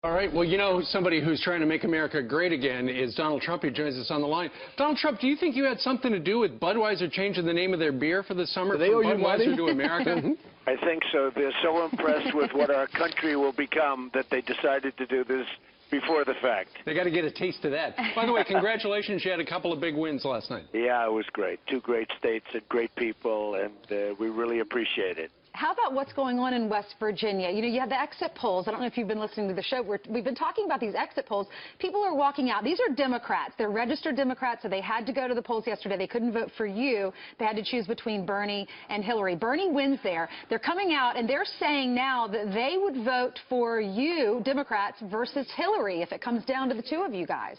All right. Well, you know, somebody who's trying to make America great again is Donald Trump. He joins us on the line. Donald Trump, do you think you had something to do with Budweiser changing the name of their beer for the summer? Do they owe you Budweiser money? to America? I think so. They're so impressed with what our country will become that they decided to do this before the fact. They got to get a taste of that. By the way, congratulations. You had a couple of big wins last night. Yeah, it was great. Two great states and great people, and we really appreciate it. How about what's going on in West Virginia? You know, you have the exit polls. I don't know if you've been listening to the show. We've been talking about these exit polls. People are walking out. These are Democrats. They're registered Democrats, so they had to go to the polls yesterday. They couldn't vote for you. They had to choose between Bernie and Hillary. Bernie wins there. They're coming out, and they're saying now that they would vote for you, Democrats, versus Hillary if it comes down to the two of you guys.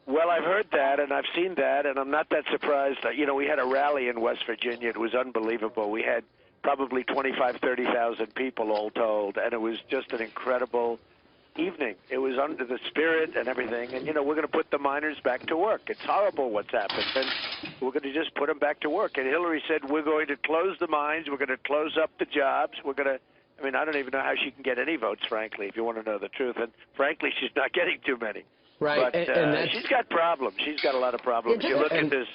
Well, I've heard that, and I've seen that, and I'm not that surprised. You know, we had a rally in West Virginia. It was unbelievable. We had probably 25,000, 30,000 people all told, and it was just an incredible evening. It was under the spirit and everything, and, you know, we're going to put the miners back to work. It's horrible what's happened, and we're going to just put them back to work. And Hillary said, we're going to close the mines, we're going to close up the jobs, we're going to, I mean, I don't even know how she can get any votes, frankly, if you want to know the truth, and frankly, she's not getting too many. Right, But and she's got problems. She's got a lot of problems. You look at this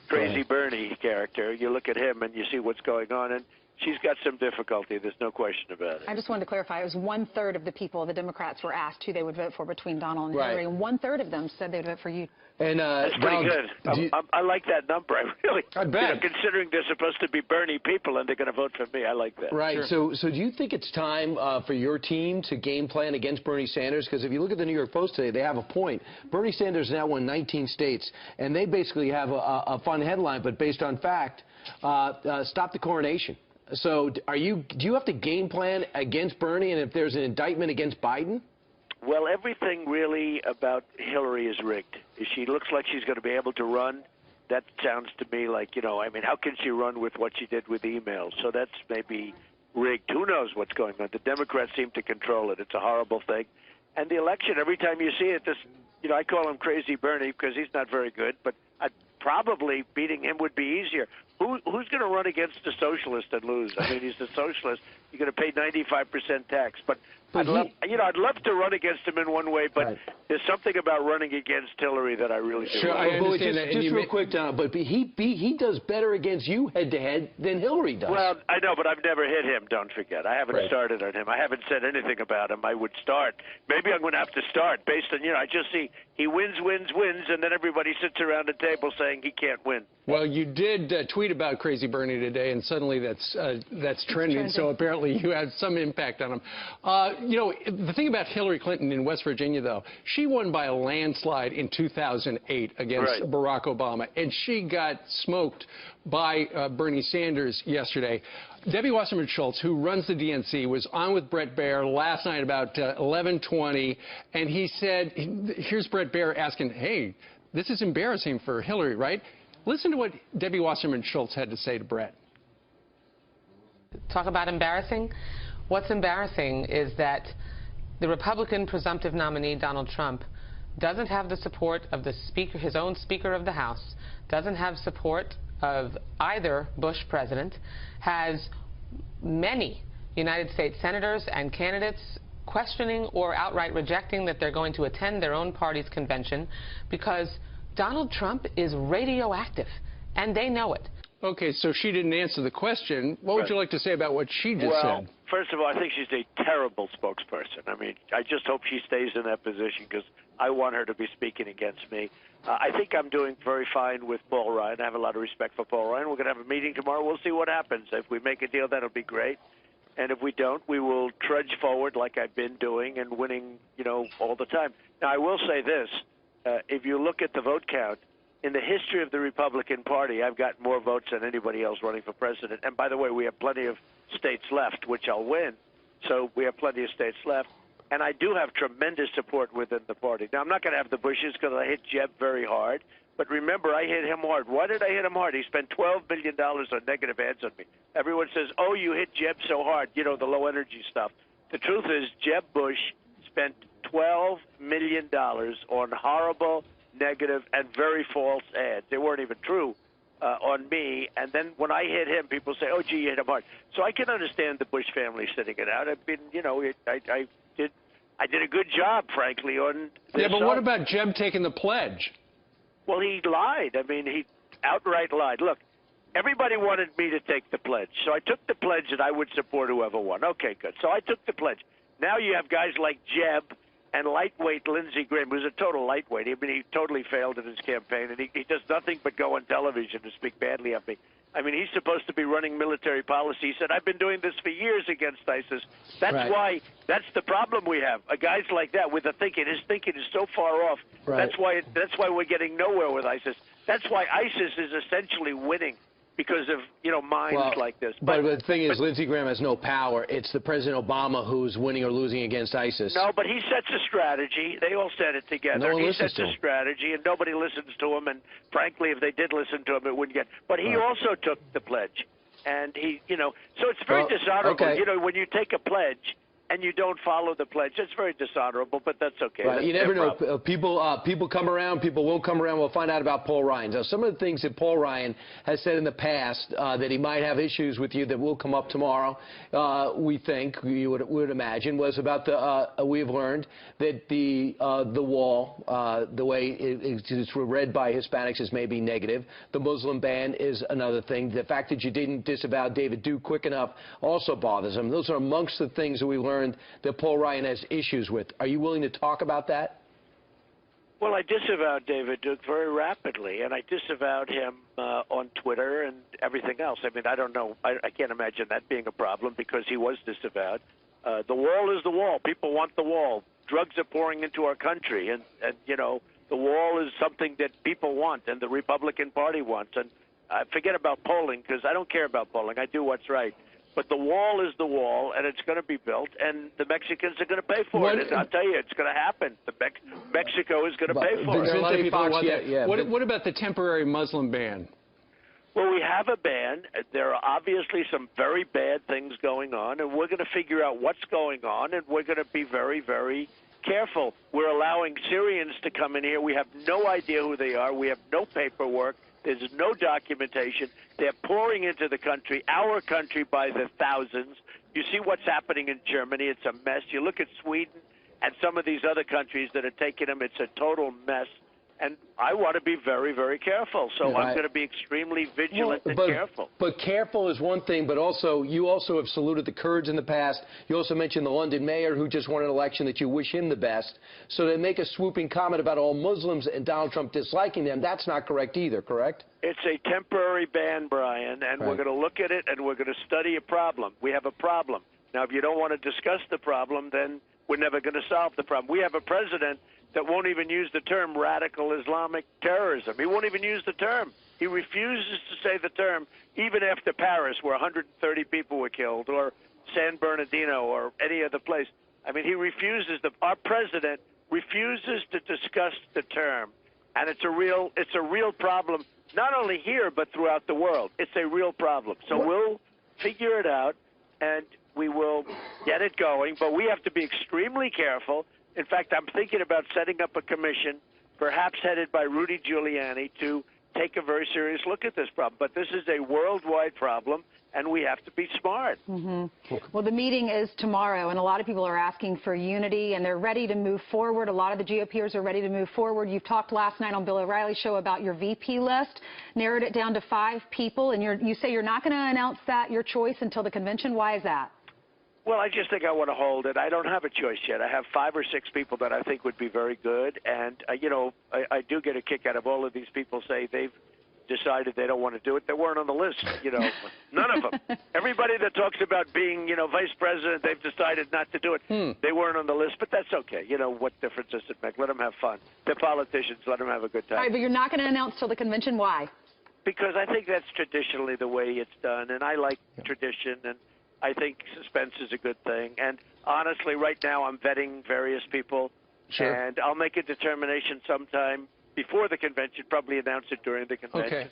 crazy Bernie character, you look at him, and you see what's going on, and she's got some difficulty. There's no question about it. I just wanted to clarify. It was 1/3 of the people, the Democrats, were asked who they would vote for between Donald and Hillary, and 1/3 of them said they'd vote for you. And that's pretty good. I like that number. I really. I bet. You know, considering they're supposed to be Bernie people and they're going to vote for me, I like that. Right. Sure. So do you think it's time for your team to game plan against Bernie Sanders? Because if you look at the New York Post today, they have a point. Bernie Sanders now won 19 states, and they basically have a fun headline, but based on fact, stop the coronation. So do you have to game plan against Bernie, and if there's an indictment against Biden? Well, everything really about Hillary is rigged. She looks like she's going to be able to run. That sounds to me like, you know, I mean, how can she run with what she did with emails? So that's maybe rigged. Who knows what's going on? The Democrats seem to control it. It's a horrible thing. And the election, every time you see it, you know, I call him Crazy Bernie because he's not very good, but probably beating him would be easier. Who's going to run against a socialist and lose? I mean, he's a socialist. You're going to pay 95% tax. But I'd love to run against him in one way, but there's something about running against Hillary that I really do. Sure, I understand that. Just real quick, Donald, but he does better against you head-to-head than Hillary does. Well, I know, but I've never hit him, don't forget. I haven't started on him. I haven't said anything about him. I would start. Maybe I'm going to have to start based on, you know, I just see he wins, and then everybody sits around the table saying he can't win. Well, you did tweet about Crazy Bernie today, and suddenly that's trending. So apparently you had some impact on him. You know, the thing about Hillary Clinton in West Virginia, though, she won by a landslide in 2008 against Barack Obama, and she got smoked by Bernie Sanders yesterday. Debbie Wasserman Schultz, who runs the DNC, was on with Bret Baier last night about 11:20, and he said, here's Bret Baier asking, hey, this is embarrassing for Hillary, right? Listen to what Debbie Wasserman Schultz had to say to Bret. Talk about embarrassing. What's embarrassing is that the Republican presumptive nominee, Donald Trump, doesn't have the support of the Speaker, his own Speaker of the House, doesn't have support of either Bush president, has many United States senators and candidates questioning or outright rejecting that they're going to attend their own party's convention because Donald Trump is radioactive, and they know it. Okay, so she didn't answer the question. What would you like to say about what she just said? First of all, I think she's a terrible spokesperson. I mean, I just hope she stays in that position because I want her to be speaking against me. I think I'm doing very fine with Paul Ryan. I have a lot of respect for Paul Ryan. We're going to have a meeting tomorrow. We'll see what happens. If we make a deal, that'll be great. And if we don't, we will trudge forward like I've been doing and winning, you know, all the time. Now, I will say this. If you look at the vote count, in the history of the Republican Party, I've got more votes than anybody else running for president. And by the way, we have plenty of states left, which I'll win. So we have plenty of states left. And I do have tremendous support within the party. Now, I'm not going to have the Bushes because I hit Jeb very hard. But remember, I hit him hard. Why did I hit him hard? He spent $12 billion on negative ads on me. Everyone says, oh, you hit Jeb so hard, you know, the low-energy stuff. The truth is Jeb Bush spent $12 million on horrible, negative, and very false ads. They weren't even true on me. And then when I hit him, people say, oh, gee, you hit him hard. So I can understand the Bush family sitting it out. I've been, you know, I did I did a good job, frankly, on this. Yeah, but what about Jeb taking the pledge? Well, he lied. I mean, he outright lied. Look, everybody wanted me to take the pledge, so I took the pledge that I would support whoever won. Okay, good. So I took the pledge. Now you have guys like Jeb and lightweight Lindsey Graham, who's a total lightweight. I mean, he totally failed in his campaign, and he does nothing but go on television to speak badly of me. I mean, he's supposed to be running military policy. He said, I've been doing this for years against ISIS. That's Right. why, that's the problem we have. Guys like that with the thinking, his thinking is so far off. Right. That's why we're getting nowhere with ISIS. That's why ISIS is essentially winning, because of, minds like this. But the thing is, Lindsey Graham has no power. It's the President Obama who's winning or losing against ISIS. No, but he sets a strategy. They all set it together. No one he listens sets to a him. strategy, and nobody listens to him. And frankly, if they did listen to him, it wouldn't get. But he also took the pledge, and he, so it's very dishonorable. Okay. When you take a pledge and you don't follow the pledge, it's very dishonorable. But that's okay. Right. That's You never their know. problem. People come around. People will come around. We'll find out about Paul Ryan. Now, some of the things that Paul Ryan has said in the past that he might have issues with you that will come up tomorrow, we think, you would imagine, was about we've learned that the wall, the way it's read by Hispanics is maybe negative. The Muslim ban is another thing. The fact that you didn't disavow David Duke quick enough also bothers him. Those are amongst the things that we learned that Paul Ryan has issues with. Are you willing to talk about that? Well, I disavowed David Duke very rapidly, and I disavowed him on Twitter and everything else. I mean, I don't know. I can't imagine that being a problem because he was disavowed. The wall is the wall. People want the wall. Drugs are pouring into our country, and the wall is something that people want and the Republican Party wants. And forget about polling, because I don't care about polling. I do what's right. But the wall is the wall, and it's going to be built, and the Mexicans are going to pay for it. And I'll tell you, it's going to happen. Mexico is going to pay for there are a lot of it. people who want that. What about the temporary Muslim ban? Well, we have a ban. There are obviously some very bad things going on, and we're going to figure out what's going on, and we're going to be very, very careful. We're allowing Syrians to come in here. We have no idea who they are. We have no paperwork. There's no documentation. They're pouring into the country, our country, by the thousands. You see what's happening in Germany. It's a mess. You look at Sweden and some of these other countries that are taking them. It's a total mess. And I want to be very, very careful. So I'm going to be extremely vigilant and careful. But careful is one thing, but also you also have saluted the Kurds in the past. You also mentioned the London mayor who just won an election that you wish him the best. So to make a swooping comment about all Muslims and Donald Trump disliking them, that's not correct either, correct? It's a temporary ban, Brian, and we're going to look at it and we're going to study a problem. We have a problem. Now, if you don't want to discuss the problem, then we're never going to solve the problem. We have a president that won't even use the term radical Islamic terrorism. He won't even use the term. He refuses to say the term, even after Paris, where 130 people were killed, or San Bernardino, or any other place. I mean, he refuses. Our president refuses to discuss the term, and it's a real problem, not only here but throughout the world. It's a real problem. So we'll figure it out, and we will get it going. But we have to be extremely careful. In fact, I'm thinking about setting up a commission, perhaps headed by Rudy Giuliani, to take a very serious look at this problem. But this is a worldwide problem, and we have to be smart. Well, the meeting is tomorrow, and a lot of people are asking for unity, and they're ready to move forward. A lot of the GOPers are ready to move forward. You've talked last night on Bill O'Reilly's show about your VP list, narrowed it down to 5 people, and you say you're not going to announce your choice until the convention. Why is that? Well, I just think I want to hold it. I don't have a choice yet. I have 5 or 6 people that I think would be very good. And, I do get a kick out of all of these people say they've decided they don't want to do it. They weren't on the list, none of them. Everybody that talks about being, vice president, they've decided not to do it. They weren't on the list, but that's okay. What difference does it make? Let them have fun. They're politicians. Let them have a good time. All right, but you're not going to announce till the convention. Why? Because I think that's traditionally the way it's done, and I like tradition, and I think suspense is a good thing. And honestly, right now I'm vetting various people, and I'll make a determination sometime before the convention, probably announce it during the convention. Okay.